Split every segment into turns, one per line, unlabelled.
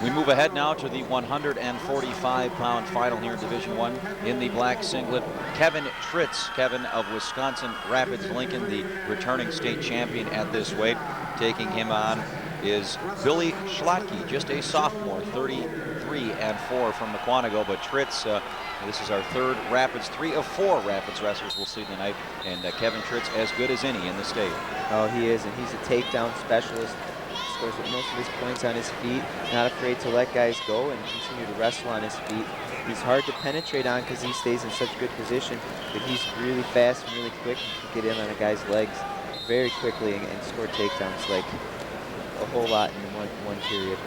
We move ahead now to the 145-pound final here in Division I. In the black singlet, Kevin Tritz, Kevin of Wisconsin Rapids Lincoln, the returning state champion at this weight. Taking him on is Billy Schlotke, just a sophomore, 33-4 from Mukwonago. But Tritz, this is our third Rapids, 3 of 4 Rapids wrestlers we'll see tonight. And Kevin Tritz, as good as any in the state.
Oh, he is, and he's a takedown specialist. Scores most of his points on his feet, not afraid to let guys go and continue to wrestle on his feet. He's hard to penetrate on because he stays in such good position, but he's really fast and really quick and can get in on a guy's legs very quickly and score takedowns like a whole lot in one period.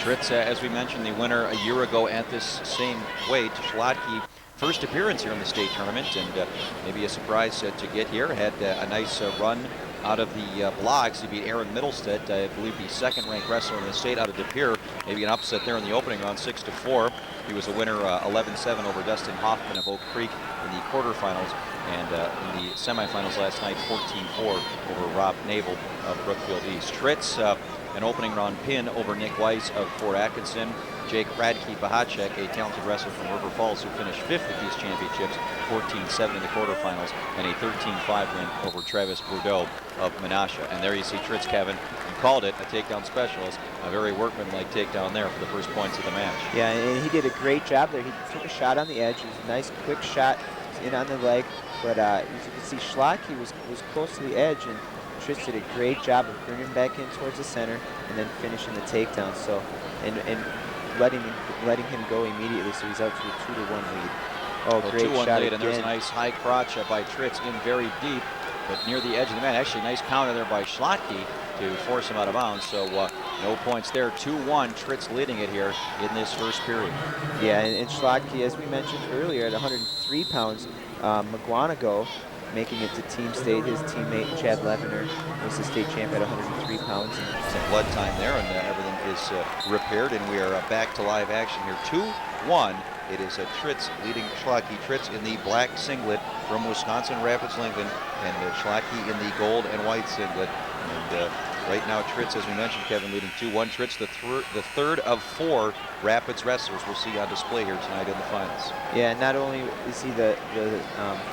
Tritz, as we mentioned, the winner a year ago at this same weight. Schlotke, first appearance here in the state tournament, and maybe a surprise to get here. Had a nice run out of the blocks. He beat Aaron Middlestead, I believe the second-ranked wrestler in the state out of De Pere. Maybe an upset there in the opening round, 6-4. He was a winner 11-7 over Dustin Hoffman of Oak Creek in the quarterfinals, and in the semifinals last night, 14-4 over Rob Nabel of Brookfield East. Tritz, an opening round pin over Nick Weiss of Fort Atkinson. Jake Radke-Bahacek, a talented wrestler from River Falls who finished 5th at these championships, 14-7 in the quarterfinals, and a 13-5 win over Travis Bourdeau of Menasha. And there you see Tritz, Kevin. You called it a takedown specialist, a very workmanlike takedown there for the first points of the match.
Yeah, and he did a great job there. He took a shot on the edge. It was a nice, quick shot in on the leg. But as you can see, Schlotke was close to the edge, and Tritz did a great job of bringing him back in towards the center and then finishing the takedown. So, and letting him go immediately, so he's out to a 2-1 lead. Oh,
well,
great
2-1
shot
lead,
again.
and there's a nice high crotch by Tritz in very deep, but near the edge of the mat. Actually, nice counter there by Schlotke to force him out of bounds. So no points there. 2-1. Tritz leading it here in this first period.
Yeah, and Schlotke, as we mentioned earlier, at 103 pounds, Mukwonago making it to team state. His teammate Chad Levener was the state champ at 103 pounds.
Some blood time there, and everything is repaired, and we are back to live action here. 2-1. It is Tritz leading Schlotke. Tritz in the black singlet from Wisconsin Rapids Lincoln, and Schlotke in the gold and white singlet. And right now, Tritz, as we mentioned, Kevin, leading 2-1. Tritz, the third of 4 Rapids wrestlers we'll see on display here tonight in the finals.
Yeah, not only is he the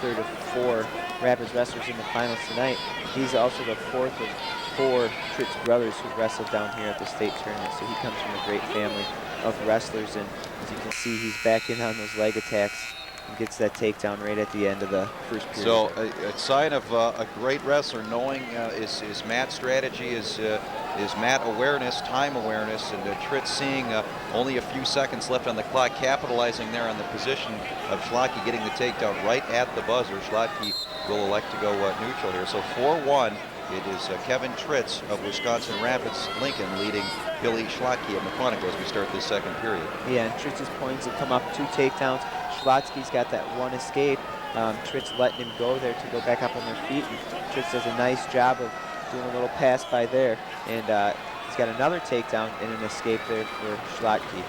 third of 4 Rapids wrestlers in the finals tonight, he's also the 4th of 4 Tritz brothers who wrestled down here at the state tournament. So he comes from a great family of wrestlers, and as you can see, he's back in on those leg attacks and gets that takedown right at the end of the first period.
So a sign of a great wrestler, knowing his mat strategy, his mat awareness, time awareness, and Tritz seeing only a few seconds left on the clock, capitalizing there on the position of Schlotke, getting the takedown right at the buzzer. Schlotke will elect to go neutral here. So 4-1. It is Kevin Tritz of Wisconsin Rapids Lincoln leading Billy Schlotke of Mukwonago as we start this second period.
Yeah, and Tritz's points have come up 2 takedowns. Schlotke's got that 1 escape. Tritz letting him go there to go back up on their feet. And Tritz does a nice job of doing a little pass by there. And he's got another takedown and an escape there for Schlotke.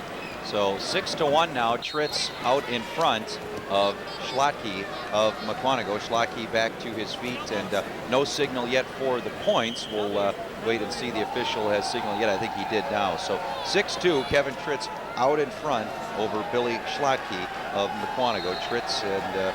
So 6-1 now. Tritz out in front of Schlotke of Mukwonago. Schlotke back to his feet, and no signal yet for the points. We'll wait and see. The official has signaled yet. I think he did now. So 6-2, Kevin Tritz out in front over Billy Schlotke of Mukwonago. Tritz and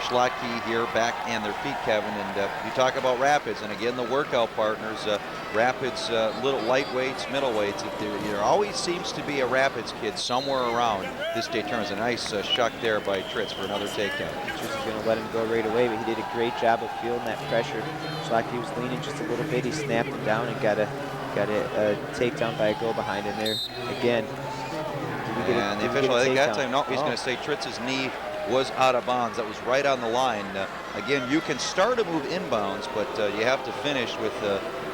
Schlotke here back on their feet, Kevin, and you talk about Rapids, and again the workout partners, Rapids little lightweights, middleweights. There always seems to be a Rapids kid somewhere around this state tournament. A nice shuck there by Tritz for another takedown.
Tritz is going to let him go right away, but he did a great job of feeling that pressure. Schlotke was leaning just a little bit. He snapped him down and got a takedown by a go behind in there. Again,
and the official, I think that time, no, he's going to say Tritz's knee was out of bounds. That was right on the line. Again, you can start a move inbounds, but you have to finish with,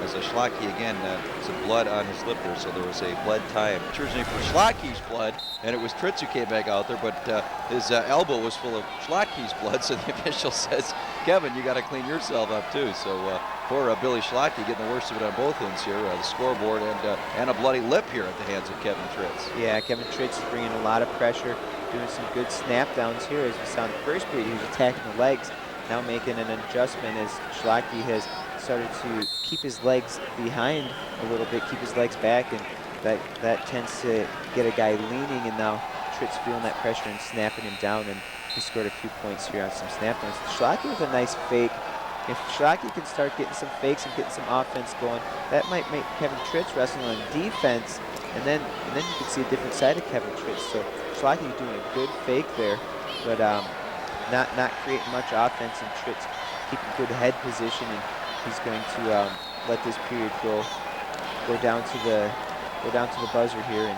as a Schlotke again, some blood on his lip there, so there was a blood tie. Originally for Schlotke's blood, and it was Tritz who came back out there, but his elbow was full of Schlotke's blood, so the official says, Kevin, you got to clean yourself up too. So poor Billy Schlotke getting the worst of it on both ends here, the scoreboard and a bloody lip here at the hands of Kevin Tritz.
Yeah, Kevin Tritz is bringing a lot of pressure, doing some good snap downs here. As we saw in the first period, he was attacking the legs, now making an adjustment as Schlotke has started to keep his legs behind a little bit, keep his legs back, and that tends to get a guy leaning, and now Tritz feeling that pressure and snapping him down, and he scored a few points here on some snap downs. Schlocke with a nice fake. If Schlocke can start getting some fakes and getting some offense going, that might make Kevin Tritz wrestling on defense, and then you can see a different side of Kevin Tritz. So Schlocke doing a good fake there, but not creating much offense, and Tritz keeping good head position, and he's going to let this period go down to the buzzer here.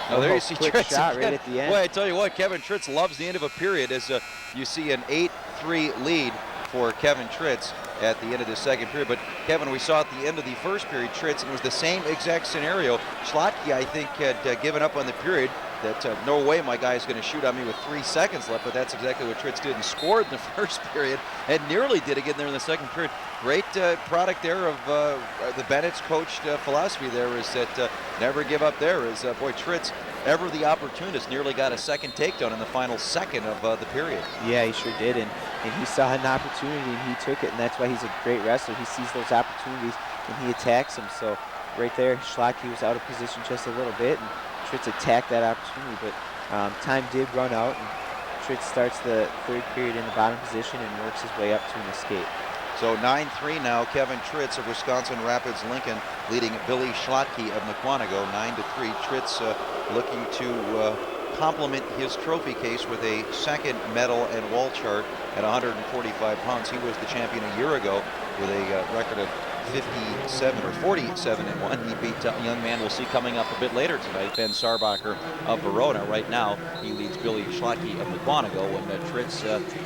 And
there you see
quick
Tritz
shot
again.
right at the end.
Boy, I tell you what, Kevin Tritz loves the end of a period as you see an 8-3 lead for Kevin Tritz at the end of the second period. But Kevin, we saw at the end of the first period, Tritz, and it was the same exact scenario. Schlocke, I think, had given up on the period. That no way my guy is going to shoot on me with 3 seconds left, but that's exactly what Tritz did and scored in the first period and nearly did again there in the second period. Great product there of the Bennett's coached philosophy there is that never give up there is, boy, Tritz, ever the opportunist, nearly got a second takedown in the final second of the period.
Yeah, he sure did, and he saw an opportunity and he took it, and that's why he's a great wrestler. He sees those opportunities and he attacks them. So right there, Schlocke was out of position just a little bit, and Tritz attacked that opportunity, but time did run out, and Tritz starts the third period in the bottom position and works his way up to an escape.
So 9-3 now, Kevin Tritz of Wisconsin Rapids Lincoln leading Billy Schlotke of Mukwonago 9-3. Tritz looking to complement his trophy case with a second medal and wall chart at 145 pounds. He was the champion a year ago with a record of 57 or 47-1. He beat a young man we'll see coming up a bit later tonight, Ben Sarbacher of Verona. Right now, he leads Billy Schlotke of Mukwonago, and Tritz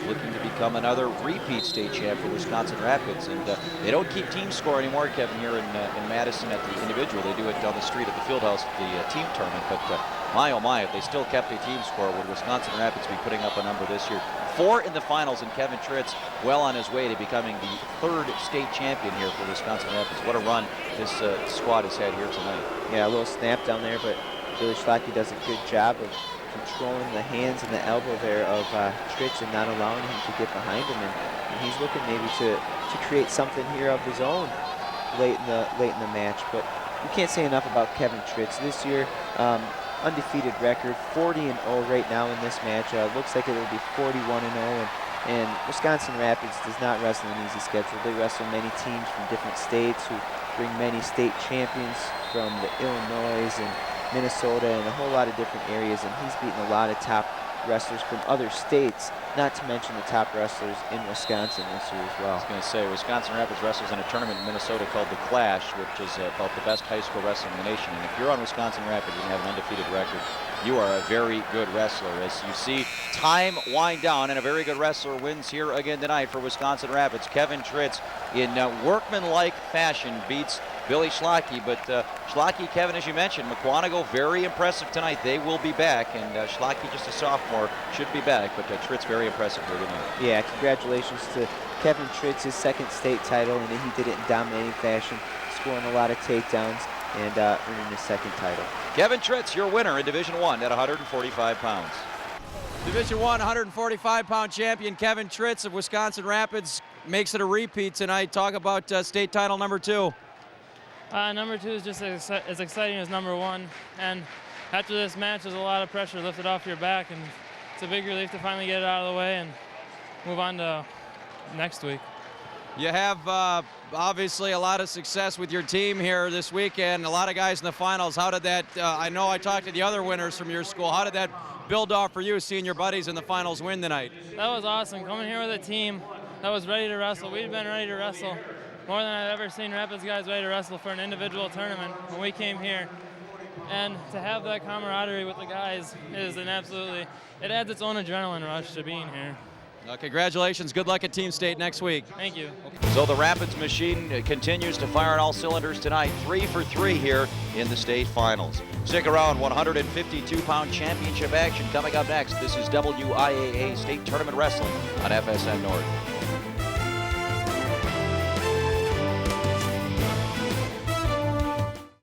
looking to become another repeat state champ for Wisconsin Rapids. And they don't keep team score anymore, Kevin, here in Madison at the individual. They do it down the street at the field house at the team tournament. But my, oh my, if they still kept a team score, would Wisconsin Rapids be putting up a number this year? 4 in the finals, and Kevin Tritz well on his way to becoming the 3rd state champion here for Wisconsin Rapids. What a run this squad has had here tonight.
Yeah, a little snap down there, but Billy Schlocke does a good job of controlling the hands and the elbow there of Tritz and not allowing him to get behind him. And he's looking maybe to create something here of his own late in the match. But you can't say enough about Kevin Tritz this year. Undefeated record, 40-0 right now in this match. Looks like it will be 41-0, and Wisconsin Rapids does not wrestle an easy schedule. They wrestle many teams from different states who bring many state champions from the Illinois and Minnesota and a whole lot of different areas, and he's beaten a lot of top wrestlers from other states, not to mention the top wrestlers in Wisconsin this year as well.
I was going to say, Wisconsin Rapids wrestles in a tournament in Minnesota called the Clash, which is about the best high school wrestling in the nation. And if you're on Wisconsin Rapids and have an undefeated record, you are a very good wrestler. As you see time wind down, and a very good wrestler wins here again tonight for Wisconsin Rapids. Kevin Tritz, in workmanlike fashion, beats Billy Schlocke. But Schlocke, Kevin, as you mentioned, Mukwonago very impressive tonight. They will be back, and Schlocke, just a sophomore, should be back. But Tritz very impressive here tonight.
Yeah, congratulations to Kevin Tritz, his 2nd state title, and he did it in dominating fashion, scoring a lot of takedowns and earning his 2nd title.
Kevin Tritz, your winner in Division I at 145 pounds.
Division I 145-pound champion Kevin Tritz of Wisconsin Rapids makes it a repeat tonight. Talk about state title number 2.
Number 2 is just as exciting as number 1, and after this match, there's a lot of pressure lifted off your back, and it's a big relief to finally get it out of the way and move on to next week.
You have obviously a lot of success with your team here this weekend, a lot of guys in the finals. How did that, I know I talked to the other winners from your school, how did that build off for you, seeing your buddies in the finals win tonight?
That was awesome, coming here with a team that was ready to wrestle. We'd been ready to wrestle more than I've ever seen Rapids guys ready to wrestle for an individual tournament when we came here. And to have that camaraderie with the guys is it adds its own adrenaline rush to being here.
Congratulations, good luck at Team State next week.
Thank you.
So the Rapids machine continues to fire on all cylinders tonight, 3 for 3 here in the state finals. Stick around, 152-pound championship action coming up next. This is WIAA State Tournament Wrestling on FSN North.